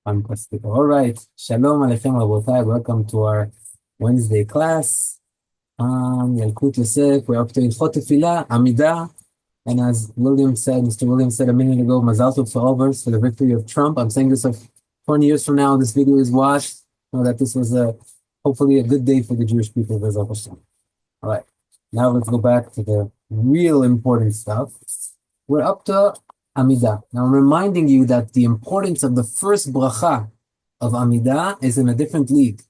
Fantastic. All right. Shalom Aleichem Rabotai. Welcome to our Wednesday class. Yalkut Yosef. We're up to Ilchot Tefillah, Amida. And as Mr. Williams said a minute ago, Mazal Tov for all of us for the victory of Trump. I'm saying this of 20 years from now, this video is watched. Know that this was hopefully a good day for the Jewish people. B'ezrat Hashem. All right. Now let's go back to the real important stuff. We're up to Amida. Now I'm reminding you that the importance of the first bracha of Amida is in a different league.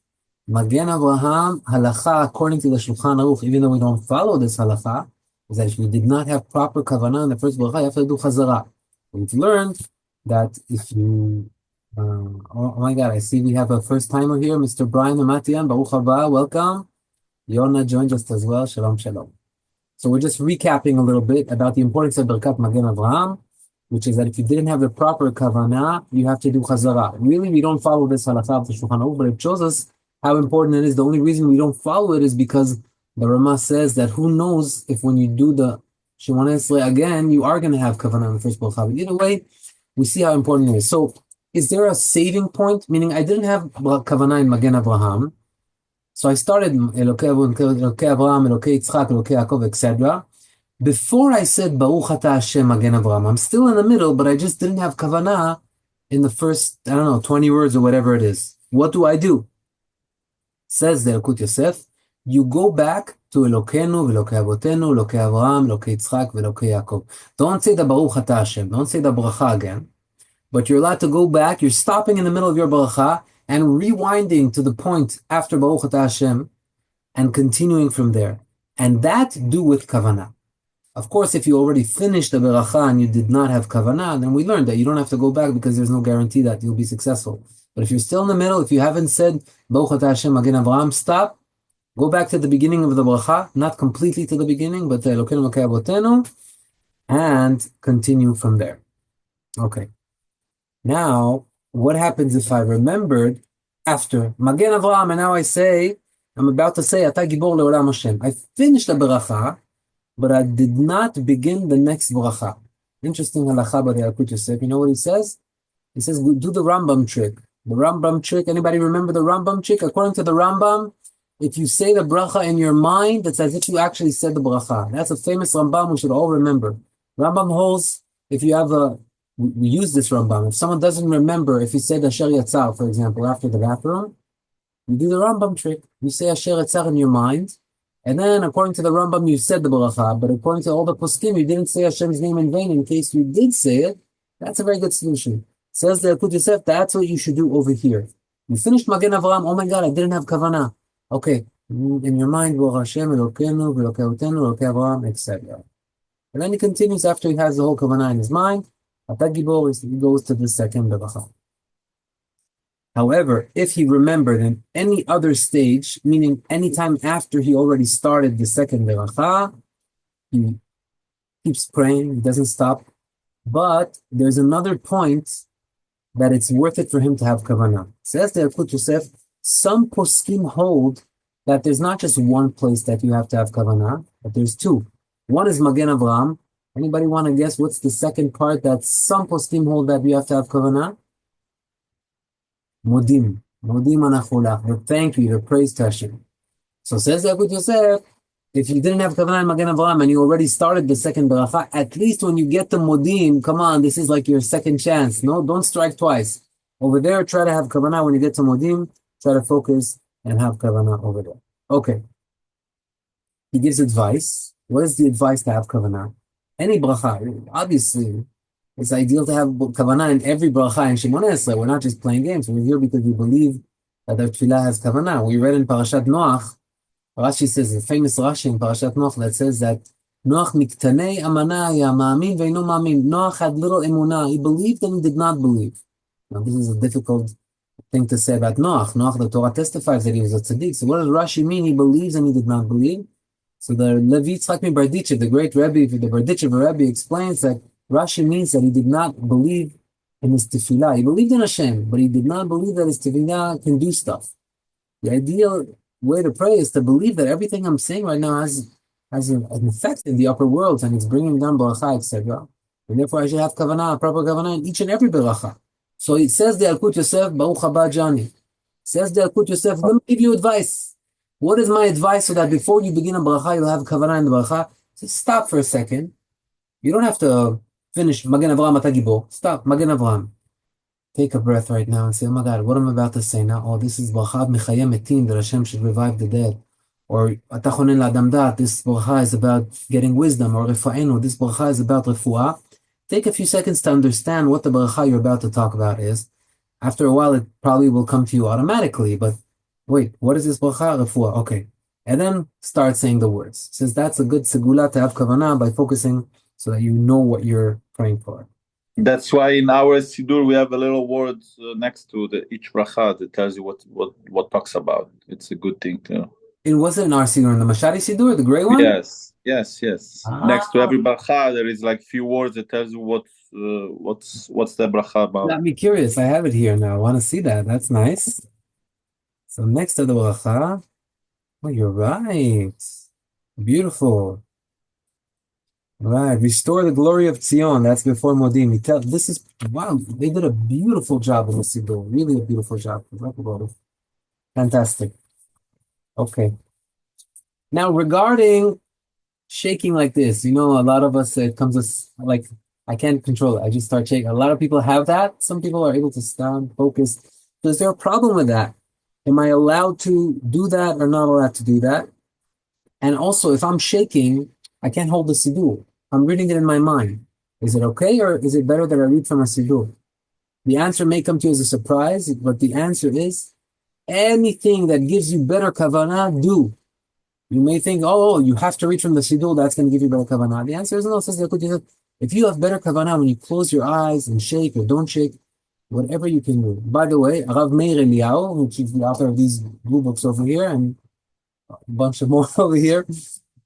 Magen Avraham halacha, according to the Shulchan Aruch, even though we don't follow this halacha, is that if you did not have proper kavanah in the first bracha, you have to do chazara. We've learned that if you, oh my God, I see we have a first timer here, Mr. Brian Amatian, Baruch haba, welcome. Yona joined us as well, shalom, shalom. So we're just recapping a little bit about the importance of Birkat Magen Avraham, which is that if you didn't have the proper kavanah, you have to do chazara. Really, we don't follow this halakha of the Shulchan Aruch, but it shows us how important it is. The only reason we don't follow it is because the Rama says that who knows if when you do the Shemona Esrei again, you are going to have kavanah in the first bracha. But either way, we see how important it is. So, is there a saving point? Meaning, I didn't have kavanah in Magen Avraham, so I started Elokei Avraham, Elokei Yitzchak, Elokei Yaakov, etc. Before I said Baruch Ata Hashem Magen Avraham, I'm still in the middle, but I just didn't have kavanah in the first, 20 words or whatever it is. What do? Says the Yalkut Yosef, you go back to Elokeinu, Elokei Avotenu, Elokei Avraham, Elokei Yitzchak, Elokei Yaakov. Don't say the Baruch Ata Hashem, don't say the bracha again, but you're allowed to go back, you're stopping in the middle of your bracha, and rewinding to the point after Baruch Ata Hashem, and continuing from there. And that do with kavanah. Of course, if you already finished the beracha and you did not have kavanah, then we learned that you don't have to go back because there's no guarantee that you'll be successful. But if you're still in the middle, if you haven't said Baruch Ata Hashem Magen Avraham, stop, go back to the beginning of the bracha, not completely to the beginning, but Elokeinu Elokei Avotenu, and continue from there. Okay. Now, what happens if I remembered after Magen Avraham, and now I'm about to say Ata Gibor Leolam Hashem. I finished the beracha, but I did not begin the next bracha. Interesting halacha by the Yalkut Yosef. You know what he says? He says, do the Rambam trick. The Rambam trick, anybody remember the Rambam trick? According to the Rambam, if you say the bracha in your mind, it's as if you actually said the bracha. That's a famous Rambam we should all remember. Rambam holds, if you have we use this Rambam. If someone doesn't remember, if you said Asher Yatzar, for example, after the bathroom, you do the Rambam trick. You say Asher Yatzar in your mind, and then according to the Rambam, you said the bracha, but according to all the poskim, you didn't say Hashem's name in vain. In case you did say it, that's a very good solution. Says the Yalkut Yosef, that's what you should do over here. You finished Magen Avraham, oh my God, I didn't have kavanah. Okay, in your mind, Baruch Hashem, Elokeinu, Elokei Avotenu, Elokei Avraham, etc. And then he continues after he has the whole kavanah in his mind. Ata Gibor, he goes to the second bracha. However, if he remembered in any other stage, meaning any time after he already started the second bracha, he keeps praying, he doesn't stop. But there's another point that it's worth it for him to have kavanah. Says the Yalkut Yosef, some poskim hold that there's not just one place that you have to have kavanah, but there's two. One is Magen Avraham. Anybody want to guess what's the second part that some poskim hold that you have to have kavanah? Modim anachulach. The thank you, the praise to Hashem. So says the Yalkut Yosef, if you didn't have kavanah in Magen Avraham and you already started the second bracha, at least when you get to Modim, come on, this is like your second chance. No, don't strike twice. Over there, try to have kavanah when you get to Modim. Try to focus and have kavanah over there. Okay. He gives advice. What is the advice to have kavanah? Any bracha, obviously, it's ideal to have kavanah in every bracha in Shemona Esrei. We're not just playing games. We're here because we believe that the Tefillah has kavanah. We read in Parashat Noach, Rashi says, the famous Rashi in Parashat Noach that says that Noach miktanei amana ya ma'amin ve'ino ma'amin. Noach had little emunah. He believed and he did not believe. Now, this is a difficult thing to say about Noach. Noach, the Torah testifies that he was a tzaddik. So what does Rashi mean? He believes and he did not believe. So the Levi Yitzchak mi Berditchev, the great Rebbe, the Berditchev Rebbe, explains that Rashi means that he did not believe in his tefillah. He believed in Hashem, but he did not believe that his tefillah can do stuff. The ideal way to pray is to believe that everything I'm saying right now has an effect in the upper worlds and it's bringing down beracha, etc. And therefore I should have kavanah, proper kavanah in each and every beracha. So it says the Yalkut Yosef, Baruch haba Johnny. Says the Yalkut Yosef, let me give you advice. What is my advice so that before you begin a bracha, you'll have kavanah in the bracha? So stop for a second. You don't have to finish Magen Avraham Ata Gibor. Stop, Magen Avraham. Take a breath right now and say, oh my God, what am I about to say now? Oh, this is bracha mechayem metim, that Hashem should revive the dead. Or Ata chonen la'adam da'at, this bracha is about getting wisdom. Or refa'enu, this bracha is about refuah. Take a few seconds to understand what the bracha you're about to talk about is. After a while, it probably will come to you automatically, but wait, what is this bracha? Refuah, okay. And then start saying the words. Says that's a good segula to have kavanah by focusing so that you know what you're praying for. That's why in our Siddur we have a little word next to each bracha that tells you what talks about. It's a good thing to know. It wasn't in our Siddur, in the Mashari Siddur, the gray one? Yes. Next to every bracha, there is like few words that tells you what's the bracha about. Got me curious. I have it here now. I want to see that. That's nice. So next to the bracha, oh, you're right. Beautiful. Right. Restore the glory of Zion. That's before Modim. This is, wow, they did a beautiful job in the Siddur. Really a beautiful job. Fantastic. Okay. Now, regarding shaking like this, a lot of us, it comes as like, I can't control it. I just start shaking. A lot of people have that. Some people are able to stand, focus. So is there a problem with that? Am I allowed to do that or not allowed to do that? And also, if I'm shaking, I can't hold the Siddur. I'm reading it in my mind. Is it okay, or is it better that I read from a Siddur? The answer may come to you as a surprise, but the answer is anything that gives you better kavanah, do. You may think, oh, you have to read from the Siddur, that's going to give you better kavanah. The answer is no. It says, if you have better kavanah when you close your eyes and shake or don't shake, whatever you can do. By the way, Rav Meir Eliyahu, which is the author of these blue books over here and a bunch of more over here,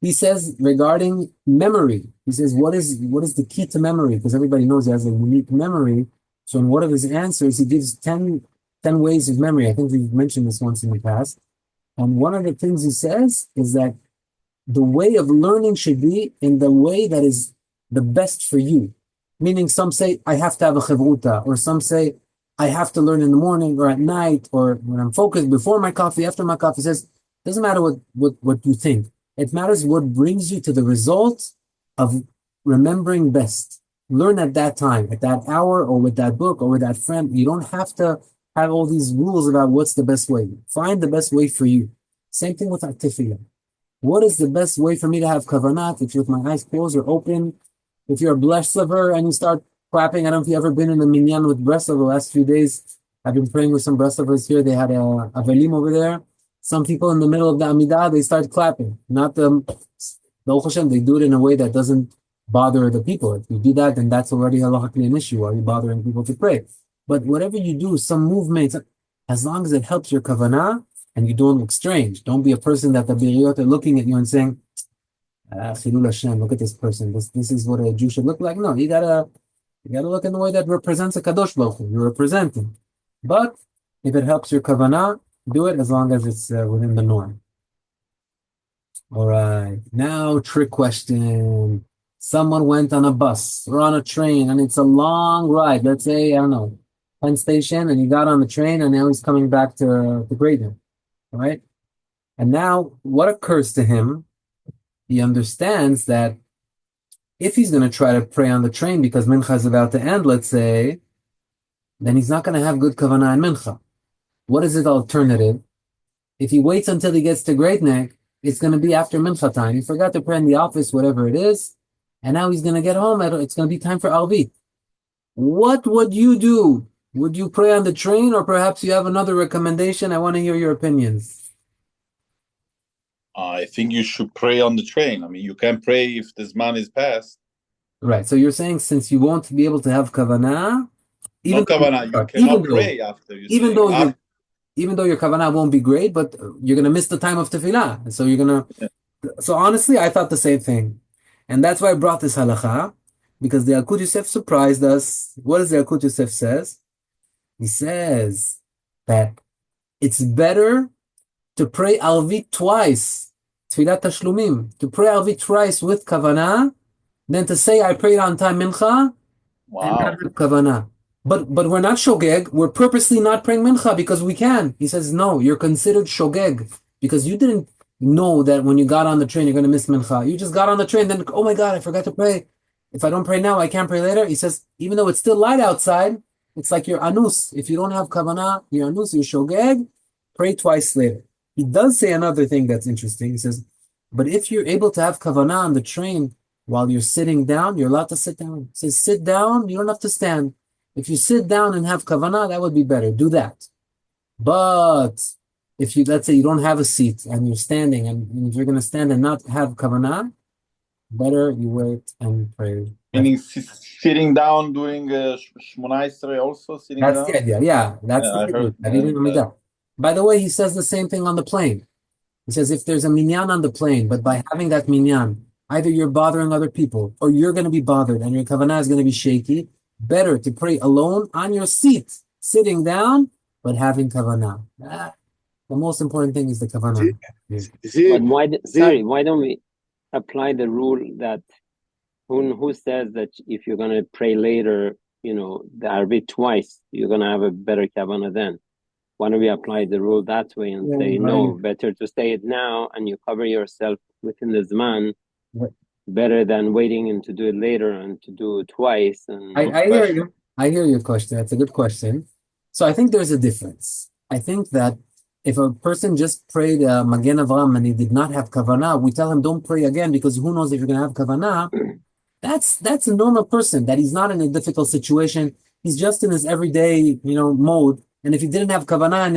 he says regarding memory, he says, what is the key to memory? Because everybody knows he has a unique memory. So in one of his answers, he gives 10 ways of memory. I think we've mentioned this once in the past. And one of the things he says is that the way of learning should be in the way that is the best for you. Meaning some say, I have to have a chevruta, or some say, I have to learn in the morning or at night, or when I'm focused, before my coffee, after my coffee. He says, it doesn't matter what you think. It matters what brings you to the result of remembering best. Learn at that time, at that hour, or with that book, or with that friend. You don't have to have all these rules about what's the best way. Find the best way for you. Same thing with Tefillah. What is the best way for me to have kavanah? If you're with my eyes closed or open, if you're a Breslover and you start clapping, I don't know if you've ever been in the minyan with Breslover the last few days. I've been praying with some Breslovers here. They had a Avelim over there. Some people in the middle of the Amidah, they start clapping. Not the Hashem, they do it in a way that doesn't bother the people. If you do that, then that's already halachically an issue. Are you bothering people to pray? But whatever you do, some movements, as long as it helps your kavanah and you don't look strange. Don't be a person that the biriyot are looking at you and saying, Chilul Hashem, look at this person. This is what a Jew should look like. No, you gotta look in the way that represents a Kadosh Baruch Hu. You're representing. But if it helps your kavanah, do it as long as it's within the norm. All right. Now, trick question. Someone went on a bus or on a train and it's a long ride. Let's say, I don't know, Penn Station, and he got on the train and now he's coming back to Graydon. All right. And now what occurs to him? He understands that if he's going to try to pray on the train because Mincha is about to end, let's say, then he's not going to have good kavanah in Mincha. What is his alternative? If he waits until he gets to Great Neck, it's going to be after Mincha time. He forgot to pray in the office, whatever it is, and now he's going to get home. It's going to be time for Arvit. What would you do? Would you pray on the train, or perhaps you have another recommendation? I want to hear your opinions. I think you should pray on the train. I mean, you can pray if the Zman is passed. Right. So you're saying since you won't be able to have kavanah, you cannot pray after. Even though your kavanah won't be great, but you're going to miss the time of tefillah. And so you're going to... Yeah. So honestly, I thought the same thing. And that's why I brought this halacha, because the Yalkut Yosef surprised us. What does the Yalkut Yosef says? He says that it's better to pray Arvit twice, Tfilat Tashlumim, to pray Arvit twice with kavanah, than to say I prayed on time Mincha and not have kavanah. but we're not shogeg. We're purposely not praying mincha because we can. He says, no, you're considered shogeg because you didn't know that when you got on the train you're going to miss mincha. You just got on the train, then oh my God, I forgot to pray. If I don't pray now, I can't pray later. He says, even though it's still light outside, it's like you're anus. If you don't have kavanah, you're anus, you're shogeg. Pray twice later. He does say another thing that's interesting. He says, but if you're able to have kavanah on the train while you're sitting down, you're allowed to sit down. He says, sit down, you don't have to stand. If you sit down and have kavanah, that would be better. Do that. But if you, let's say you don't have a seat and you're standing, and if you're going to stand and not have kavanah, better you wait and pray. Meaning sitting down during Shmona Esrei also sitting That's down? the idea. Yeah, that's Yeah, the idea. By the way, he says the same thing on the plane. He says if there's a minyan on the plane, but by having that minyan, either you're bothering other people or you're going to be bothered and your kavanah is going to be shaky, better to pray alone on your seat, sitting down, but having kavanah. The most important thing is the kavanah. But why don't we apply the rule that who says that if you're going to pray later, the Arvit twice, you're going to have a better kavanah then? Why don't we apply the rule that way and say, no, better to say it now and you cover yourself within the Zman, better than waiting and to do it later and to do it twice. And I hear you. I hear your question. That's a good question. So I think there's a difference. I think that if a person just prayed Magen Avraham and he did not have kavanah, we tell him don't pray again because who knows if you're going to have kavanah. That's a normal person, that he's not in a difficult situation. He's just in his everyday, mode. And if he didn't have kavanah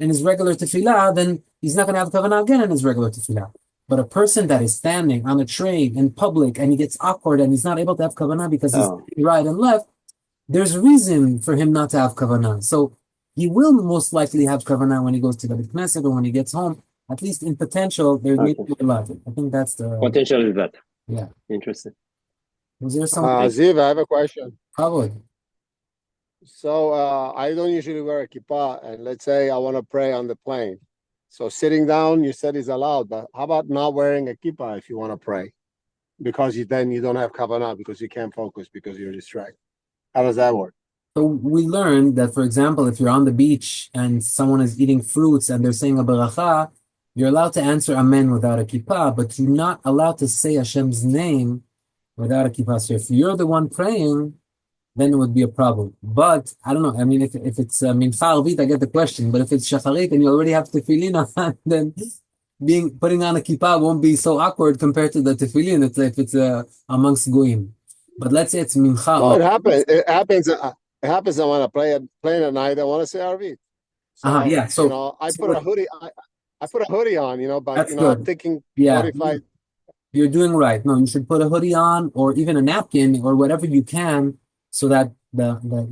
in his regular tefillah, then he's not going to have kavanah again in his regular tefillah. But a person that is standing on a train in public and he gets awkward and he's not able to have kavanah because he's right and left, there's reason for him not to have kavanah. So he will most likely have kavanah when he goes to the Beit Knesset or when he gets home. At least in potential, there's maybe a lot. I think that's the potential is better. Yeah. Interesting. Was there something? Ziv, I have a question. Probably. So I don't usually wear a kippah, and let's say I want to pray on the plane. So sitting down, you said is allowed, but how about not wearing a kippah if you want to pray? Because then you don't have kavanah because you can't focus because you're distracted. How does that work? So we learned that, for example, if you're on the beach and someone is eating fruits and they're saying a beracha, you're allowed to answer amen without a kippah, but you're not allowed to say Hashem's name without a kippah. So if you're the one praying, then it would be a problem. But I don't know. I mean, if it's mincha arvit, I get the question. But if it's shacharit and you already have tefillin on, then putting on a kippah won't be so awkward compared to the tefillin. It's if it's amongst goyim. But let's say it's mincha. Well, it happens. It happens. I want to play at night. I want to say arvit. So, yeah. So I put a hoodie. I put a hoodie on. But I'm thinking. Yeah. You're doing right. No, you should put a hoodie on or even a napkin or whatever you can, so that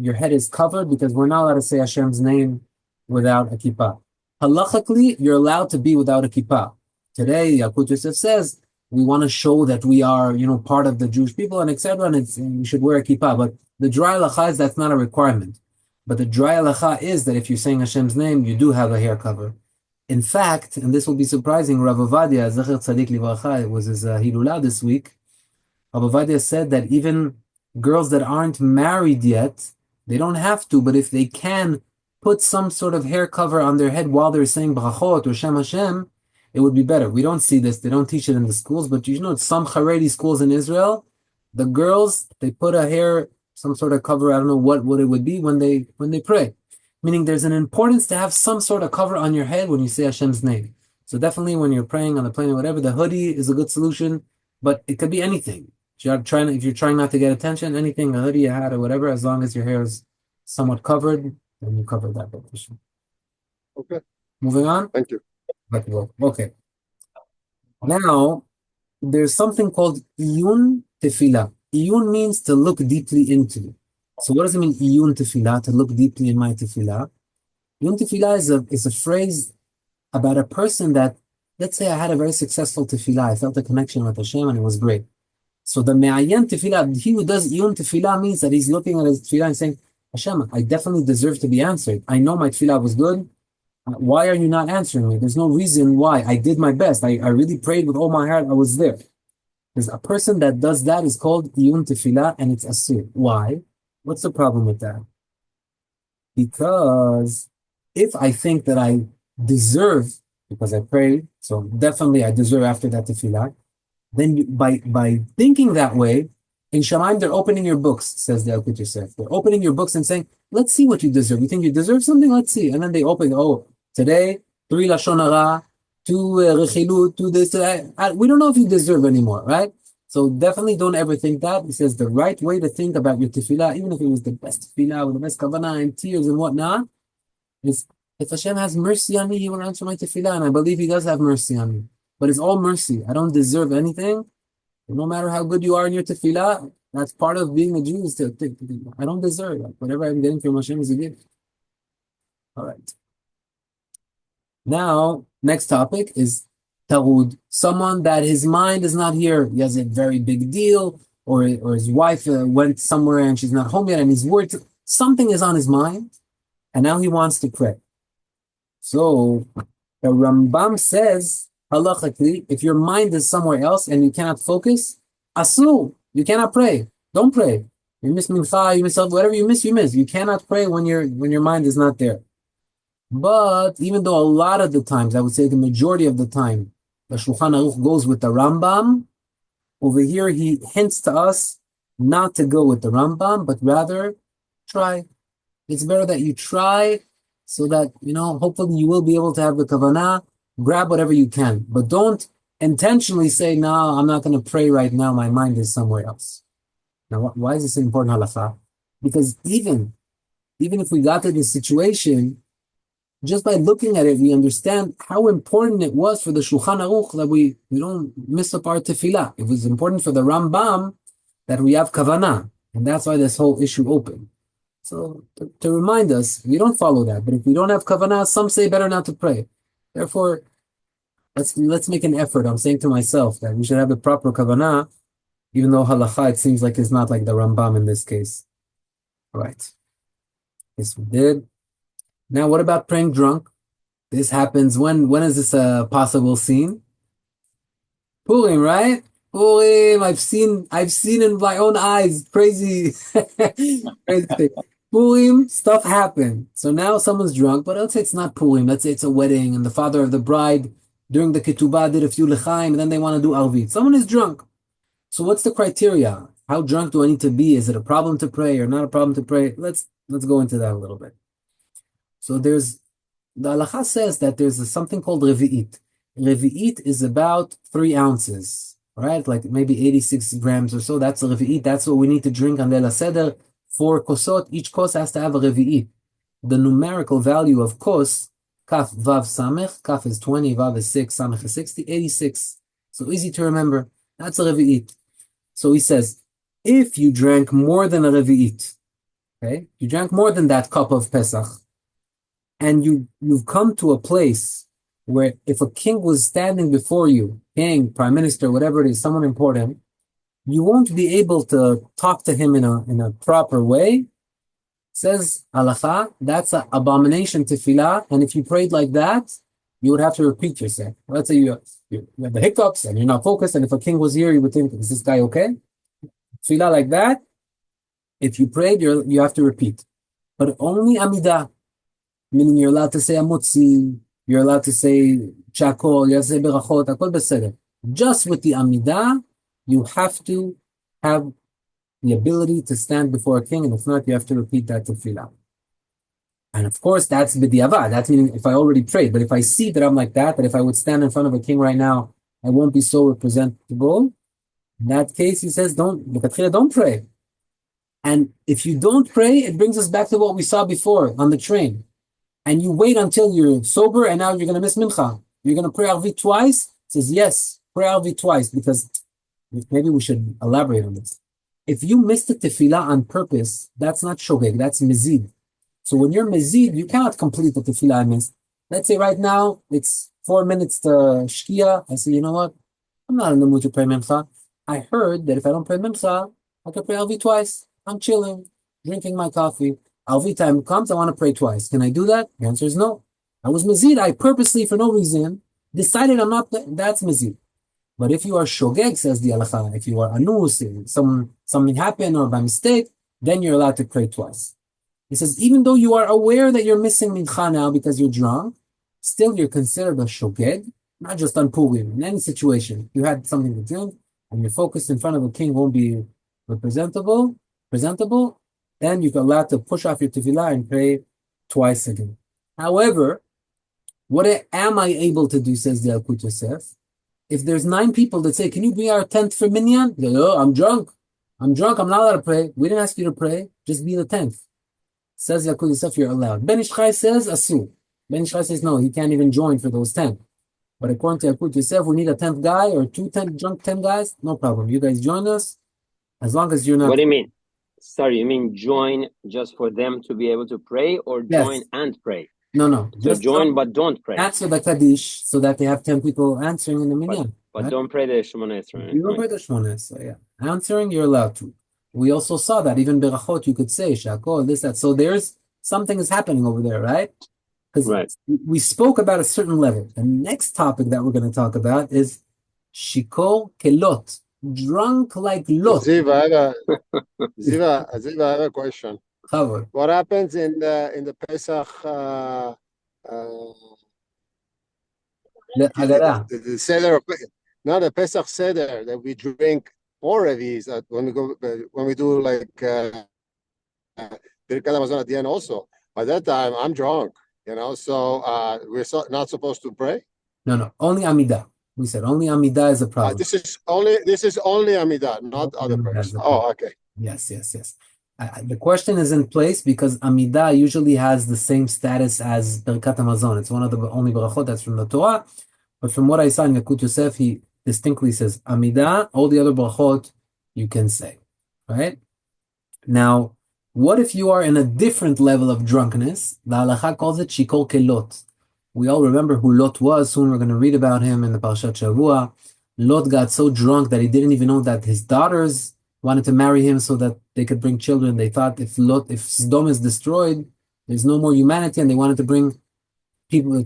your head is covered, because we're not allowed to say Hashem's name without a kippah. Halachically, you're allowed to be without a kippah. Today, Yalkut Yosef says we want to show that we are, part of the Jewish people and etc. And we should wear a kippah. But the dry halacha is that's not a requirement. But the dry halacha is that if you're saying Hashem's name, you do have a hair cover. In fact, and this will be surprising, Rav Ovadia, Zecher Tzadik Livracha, it was his Hilulah this week. Rav Ovadia said that even girls that aren't married yet, they don't have to, but if they can put some sort of hair cover on their head while they're saying brachot or Shem Hashem, it would be better. We don't see this. They don't teach it in the schools, but some Haredi schools in Israel, the girls, they put a hair, some sort of cover, I don't know what it would be when they pray. Meaning there's an importance to have some sort of cover on your head when you say Hashem's name. So definitely when you're praying on the plane or whatever, the hoodie is a good solution, but it could be anything. If you're trying not to get attention, anything, a hoodie, a hat, or whatever, as long as your hair is somewhat covered, then you cover that position. Okay. Moving on? Thank you. Okay. Now, there's something called iyun tefillah. Iyun means to look deeply into. So what does it mean, iyun tefillah, to look deeply in my tefillah? Iyun tefillah is a phrase about a person that, let's say I had a very successful tefillah, I felt a connection with Hashem and it was great. So the me'ayan tefillah, he who does iyun tefillah means that he's looking at his tefillah and saying, Hashem, I definitely deserve to be answered. I know my tefillah was good. Why are you not answering me? There's no reason why. I did my best. I really prayed with all my heart. I was there. There's a person that does that is called iyun tefillah and it's asur. Why? What's the problem with that? Because if I think that I deserve, because I pray, so definitely I deserve after that tefillah, then by thinking that way, in Shamayim, they're opening your books, says the Yalkut Yosef. They're opening your books and saying, let's see what you deserve. You think you deserve something? Let's see. And then they open, today, 3 Lashon Hara, 2 Rechilut, 2 this. We don't know if you deserve anymore, right? So definitely don't ever think that. He says the right way to think about your tefillah, even if it was the best tefillah with the best kavanah and tears and whatnot, is if Hashem has mercy on me, He will answer my tefillah, and I believe He does have mercy on me. But it's all mercy. I don't deserve anything. No matter how good you are in your tefillah, that's part of being a Jew. Is to think, I don't deserve that. Whatever I'm getting from Hashem is a gift. All right. Now, next topic is tarud. Someone that his mind is not here. He has a very big deal, or his wife went somewhere and she's not home yet, and he's worried. Something is on his mind, and now he wants to pray. So the Rambam says, halachically, if your mind is somewhere else and you cannot focus, asur, you cannot pray. Don't pray. You miss mincha, you miss whatever you miss, you miss. You cannot pray when your mind is not there. But even though a lot of the times, I would say the majority of the time, the Shulchan Aruch goes with the Rambam, over here he hints to us not to go with the Rambam, but rather try. It's better that you try so that, hopefully you will be able to have the kavanah, grab whatever you can. But don't intentionally say, no, I'm not going to pray right now, my mind is somewhere else. Now, why is this an important halakha? Because even if we got to this situation, just by looking at it, we understand how important it was for the Shulchan Aruch that we don't miss up our tefillah. It was important for the Rambam that we have kavanah, and that's why this whole issue opened. So to remind us, we don't follow that. But if we don't have kavanah, some say better not to pray. Therefore, let's make an effort. I'm saying to myself that we should have the proper kavanah, even though halakha, it seems like it's not like the Rambam in this case. All right. Yes, we did. Now, what about praying drunk? This happens when is this a possible scene? Purim, right? Purim, I've seen in my own eyes, crazy, crazy thing. Purim, stuff happened. So now someone's drunk, but let's say it's not Purim. Let's say it's a wedding, and the father of the bride during the ketubah did a few lechaim, and then they want to do arvit. Someone is drunk. So what's the criteria? How drunk do I need to be? Is it a problem to pray or not a problem to pray? Let's go into that a little bit. So the halacha says that there's something called revi'it. Revi'it is about 3 ounces, right? Like maybe 86 grams or so. That's a revi'it. That's what we need to drink on Leil HaSeder. 4 kosot. Each kos has to have a revi'it. The numerical value of kos, kaf, vav, samech. Kaf is 20, vav is 6, samech is 60, 86. So easy to remember. That's a revi'it. So he says, if you drank more than a revi'it, okay? You drank more than that cup of Pesach, and you've come to a place where if a king was standing before you, king, prime minister, whatever it is, someone important, you won't be able to talk to him in a proper way. Says halacha, that's an abomination tefillah, and if you prayed like that, you would have to repeat yourself. Let's say you have the hiccups and you're not focused, and if a king was here, you would think, is this guy okay? Tefillah like that, if you prayed, you have to repeat. But only Amidah, meaning you're allowed to say amotzi, you're allowed to say chakol, you have to say berachot, akol beseder. Just with the Amidah, you have to have the ability to stand before a king, and if not, you have to repeat that tefillah. And of course, that's b'diavad. That's meaning if I already prayed. But if I see that I'm like that if I would stand in front of a king right now, I won't be so representable. In that case, he says, don't pray. And if you don't pray, it brings us back to what we saw before on the train. And you wait until you're sober, and now you're going to miss mincha. You're going to pray arvit twice? He says, yes, pray arvit twice, because maybe we should elaborate on this. If you missed the tefillah on purpose, that's not shogeg, that's mezid. So when you're mezid, you cannot complete the tefillah I missed. Let's say right now, it's 4 minutes to shkia. I say, you know what? I'm not in the mood to pray mincha. I heard that if I don't pray mincha, I can pray arvit twice. I'm chilling, drinking my coffee. Arvit time comes, I want to pray twice. Can I do that? The answer is no. I was mezid. I purposely, for no reason, decided I'm not. That's mezid. But if you are shogeg, says the halacha, if you are anus, something happened or by mistake, then you're allowed to pray twice. He says, even though you are aware that you're missing mincha now because you're drunk, still you're considered a shogeg, not just on Purim. In any situation, you had something to drink, and you're focused in front of a king won't be presentable, then you're allowed to push off your tefillah and pray twice again. However, what am I able to do, says the Yalkut Yosef? If there's 9 people that say, can you be our 10th for minyan? They go, oh, I'm drunk, I'm not allowed to pray. We didn't ask you to pray, just be the 10th. Says Yalkut Yosef, you're allowed. Ben Ish Chai says, asu. Ben Ish Chai says, no, he can't even join for those 10. But according to Yalkut Yosef, we need a 10th guy or 2 drunk 10 guys, no problem. You guys join us, as long as you're not... What do you mean? Sorry, you mean join just for them to be able to pray, or join Yes. and pray? No. So Just join but don't pray. answer the Kaddish so that they have 10 people answering in the minyan. But right? don't pray the Shemona Esrei. You don't pray the Shemona Esrei, yeah. Answering, you're allowed to. We also saw that even berachot, you could say shakol, this, that. So there's something is happening over there, right? Because Right. we spoke about a certain level. The next topic that we're going to talk about is shikol kelot, drunk like lot. Ziva, I have a question. Chavod. What happens in the Pesach The Haggadah. the Seder of, not the Pesach Seder, that we drink 4 of these when we do like Birkat Hamazon at the end also. By that time, I'm drunk, so we're not supposed to pray. No, only Amida. We said only Amida is a problem. This is only Amida, not other prayers. Oh, okay. Yes. The question is in place because Amida usually has the same status as Birkat Hamazon. It's one of the only brachot that's from the Torah. But from what I saw in Yalkut Yosef, he distinctly says Amida, all the other brachot you can say. Right? Now, what if you are in a different level of drunkenness? The halacha calls it shikol kelot. We all remember who Lot was. Soon we're going to read about him in the Parashat Shavua. Lot got so drunk that he didn't even know that his daughters wanted to marry him so that they could bring children. They thought if Sodom is destroyed, there's no more humanity, and they wanted to bring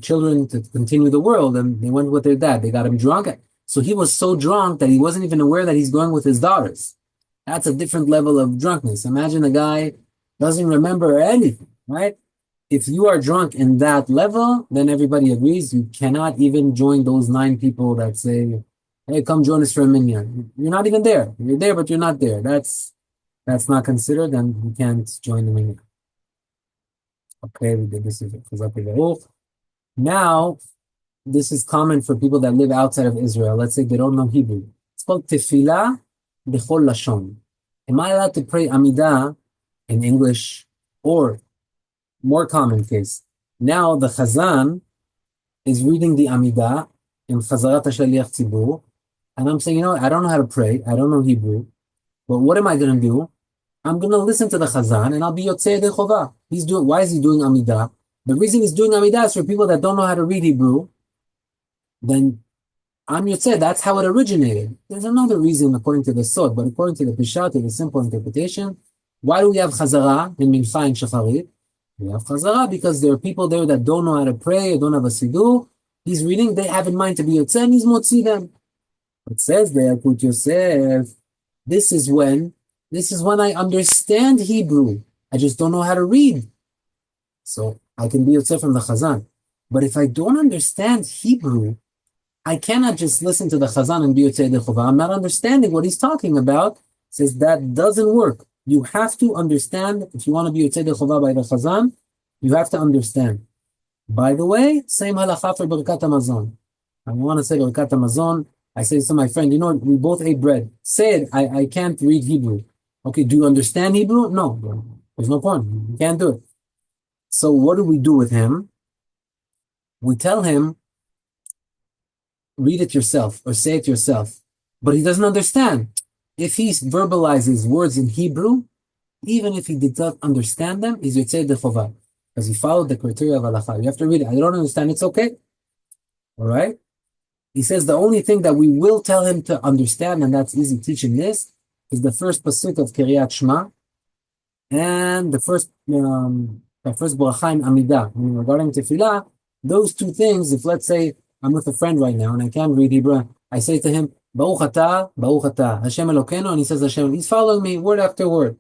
children to continue the world, and they went with their dad. They got him drunk. So he was so drunk that he wasn't even aware that he's going with his daughters. That's a different level of drunkenness. Imagine a guy doesn't remember anything, right? If you are drunk in that level, then everybody agrees you cannot even join those 9 people that say, hey, come join us for a minyan. You're not even there. You're there, but you're not there. That's not considered, and you can't join the minyan. Okay, we did this. Now, this is common for people that live outside of Israel. Let's say they don't know Hebrew. It's called Tefillah b'chol lashon. Am I allowed to pray Amida in English, or more common case? Now the Chazan is reading the Amida in Chazarat HaShaliach Tzibur, and I'm saying, I don't know how to pray. I don't know Hebrew. But what am I going to do? I'm going to listen to the Chazan, and I'll be Yotzei Yedei Chovah. Why is he doing Amida? The reason he's doing Amida is for people that don't know how to read Hebrew. Then I'm Yotzei. That's how it originated. There's another reason according to the Sod, but according to the Peshat, the simple interpretation, why do we have Chazara in Mincha and Shacharit? We have Chazara because there are people there that don't know how to pray or don't have a Siddur. He's reading, they have in mind to be Yotzei, and he's Motzi them. It says there, Yalkut Yosef, this is when I understand Hebrew. I just don't know how to read. So I can be Yotzei from the Chazan. But if I don't understand Hebrew, I cannot just listen to the Chazan and be Yotzei Yedei Chovah. I'm not understanding what he's talking about. It says that doesn't work. You have to understand. If you want to be Yotzei Yedei Chovah by the Chazan, you have to understand. By the way, same halacha for Birkat Hamazon. I want to say Birkat Hamazon. I say to my friend, we both ate bread. Say it, I can't read Hebrew. Okay, do you understand Hebrew? No, there's no point. You can't do it. So what do we do with him? We tell him, read it yourself or say it yourself. But he doesn't understand. If he verbalizes words in Hebrew, even if he did not understand them, he's Yotzei Yedei Chovah. Because he followed the criteria of halacha. You have to read it. I don't understand, it's okay. All right? He says the only thing that we will tell him to understand, and that's easy teaching this, is the first pasuk of Kiryat Shema, and the first bracha in Amida. Regarding Tefillah, those 2 things, if let's say I'm with a friend right now and I can't read Hebrew, I say to him, Baruch atah, Hashem Elokeinu, and he says Hashem, he's following me word after word.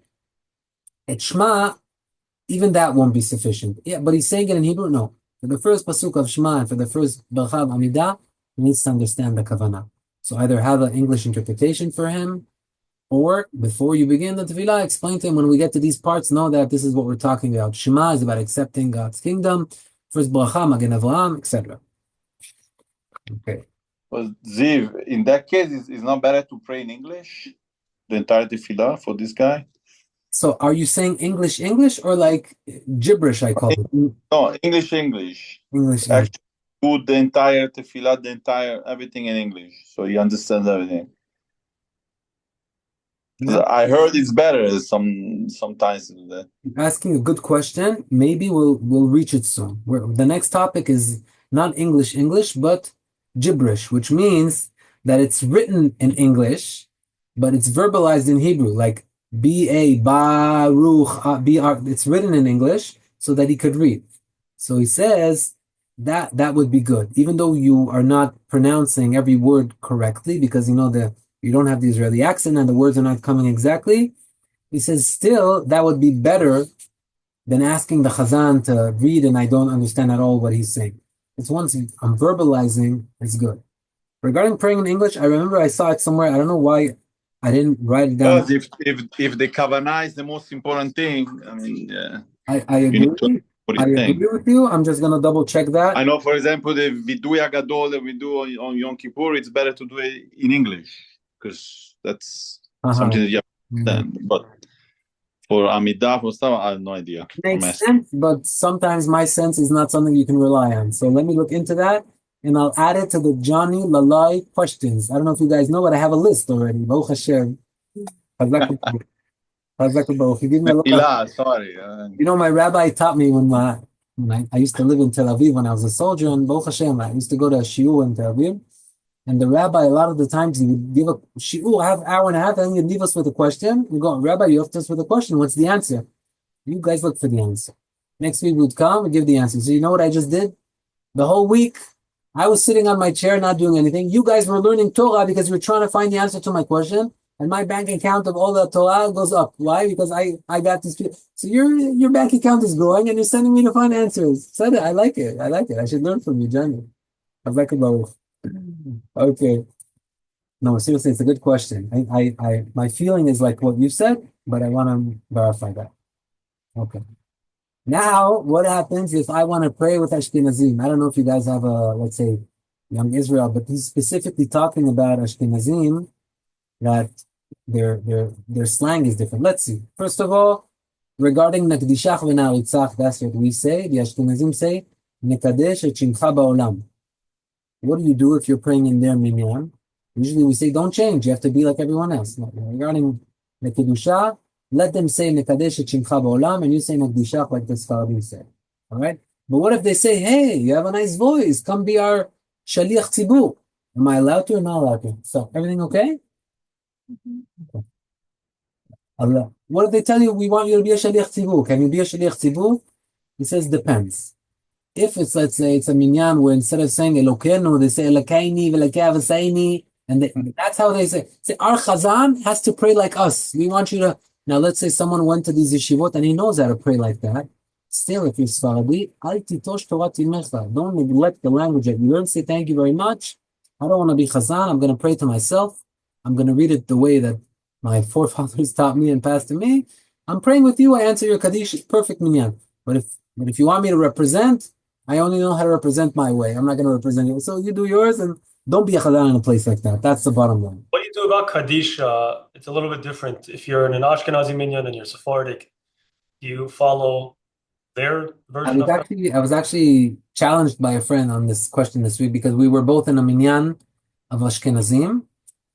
At Shema, even that won't be sufficient. Yeah, but he's saying it in Hebrew? No. For the first pasuk of Shema and for the first bracha of Amidah, he needs to understand the kavanah. So either have an English interpretation for him, or before you begin the tefillah, explain to him when we get to these parts, know that this is what we're talking about. Shema is about accepting God's kingdom. First bracha, Magen Avraham, etc. Okay. Well, Ziv, in that case, it's not better to pray in English, the entire tefillah for this guy? So are you saying English or like gibberish, I call it? No, English. English. Actually, do the entire tefillah, everything in English, so he understands everything. No. I heard it's better sometimes. You're asking a good question. Maybe we'll reach it soon. The next topic is not English, but gibberish, which means that it's written in English, but it's verbalized in Hebrew, like B-A, Baruch, B-R. It's written in English so that he could read. So he says that would be good, even though you are not pronouncing every word correctly, because you don't have the Israeli accent and the words are not coming exactly. He says still that would be better than asking the Chazan to read and I don't understand at all what he's saying. It's once I'm verbalizing, it's good. Regarding praying in English, I remember I saw it somewhere. I don't know why I didn't write it down. Because if the kavanah is the most important thing, I mean, I agree. I agree with you. I'm just gonna double check that. I know, for example, the Viduy Gadol that we do on Yom Kippur, it's better to do it in English because that's something that you have to understand. But for Amidah, for stuff, I have no idea. Makes sense, but sometimes my sense is not something you can rely on. So let me look into that, and I'll add it to the Johnny Lalai questions. I don't know if you guys know, but I have a list already. Baruch Hashem. Sorry. My rabbi taught me when I used to live in Tel Aviv when I was a soldier, and Baruch Hashem, I used to go to a shiur in Tel Aviv, and the rabbi, a lot of the times, he would give a shiur, hour and a half, and he'd leave us with a question. We go, Rabbi, you have to us with a question. What's the answer? You guys look for the answer. Next week we would come and give the answer. So you know what I just did? The whole week, I was sitting on my chair, not doing anything. You guys were learning Torah because you were trying to find the answer to my question. And my bank account of all the Torah goes up. Why? Because I got this. So your bank account is growing and you're sending me to find answers. Said it. I like it. I should learn from you, Johnny. Okay. No, seriously, it's a good question. My feeling is like what you said, but I want to verify that. Okay. Now, what happens if I want to pray with Ashkenazim? I don't know if you guys have let's say, Young Israel, but he's specifically talking about Ashkenazim, that their slang is different. Let's see. First of all, regarding Nakdishach v'Naritzach, that's what we say. The Ashkenazim say, Nekadesh et Shimcha ba'olam. What do you do if you're praying in their minyan? Usually we say, don't change. You have to be like everyone else. No, regarding the Kedusha, let them say Nekadesh et Shimcha ba'olam, and you say Nakdishach like the Sfaradim say. All right? But what if they say, hey, you have a nice voice. Come be our Shaliach Tzibur. Am I allowed to or not allowed to? So, everything okay? Okay. Allah. What if they tell you, we want you to be a Shaliach Tzibur? Can you be a Shaliach Tzibur? He says, depends. If it's, let's say, it's a minyan where instead of saying Elokeinu, they say Elokeini, Velekei Avaseini, and that's how they say. Say, our Chazan has to pray like us. We want you to. Now, let's say someone went to these yeshivot and he knows how to pray like that. Still, if you're Sfaradi, Al titosh Torah timecha. Don't neglect the language that you learn. Say, thank you very much. I don't want to be Chazan. I'm going to pray to myself. I'm going to read it the way that my forefathers taught me and passed to me. I'm praying with you. I answer your Kaddish. Perfect minyan. But if you want me to represent, I only know how to represent my way. I'm not going to represent you. So you do yours and don't be a Chazan in a place like that. That's the bottom line. What do you do about Kaddish? It's a little bit different. If you're in an Ashkenazi minyan and you're Sephardic, do you follow their version of Kaddish? I was actually challenged by a friend on this question this week because we were both in a minyan of Ashkenazim.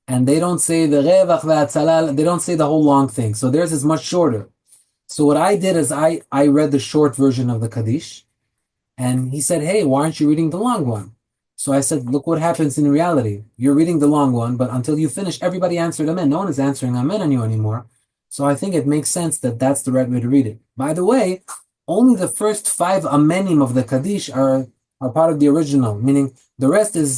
And they don't say the Revach ve'atzalal, they don't say the whole long thing. So theirs is much shorter. So what I did is I read the short version of the Kaddish. And he said, hey, why aren't you reading the long one? So I said, look what happens in reality. You're reading the long one, but until you finish, everybody answered Amen. No one is answering Amen on you anymore. So I think it makes sense that that's the right way to read it. By the way, only the first 5 Amenim of the Kaddish are part of the original, meaning the rest it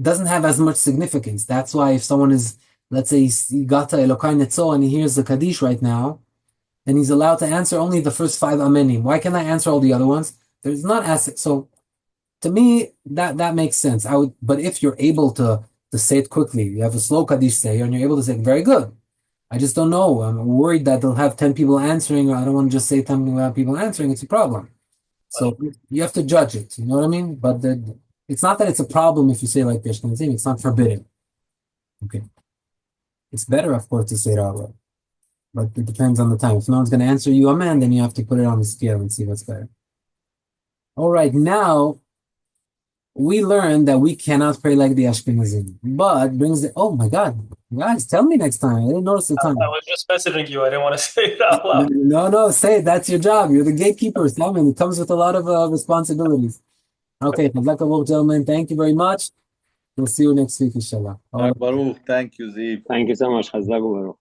doesn't have as much significance. That's why if someone is, let's say, he got to Elokai Netzo and he hears the Kaddish right now, and he's allowed to answer only the first 5 amenim. Why can't I answer all the other ones? There's not asset. So to me, that makes sense. But if you're able to say it quickly, you have a slow Kaddish say, and you're able to say it, very good. I just don't know. I'm worried that they'll have 10 people answering, or I don't want to just say 10 people answering. It's a problem. So you have to judge it. You know what I mean? But it's not that it's a problem if you say like the Ashkenazim. It's not forbidden. Okay. It's better, of course, to say it out loud. But it depends on the time. If no one's going to answer you amen, then you have to put it on the scale and see what's better. All right, now we learned that we cannot pray like the Ashkenazim. But brings the, oh my God, guys, tell me next time. I didn't notice the time. I was just messaging you. I didn't want to say it out loud. No, say it. That's your job. You're the gatekeeper. Tell me. It comes with a lot of responsibilities. Okay, gentlemen, thank you very much. We'll see you next week, inshallah. Baruch, thank you, Ziv. Thank you so much. Chazak u'baruch.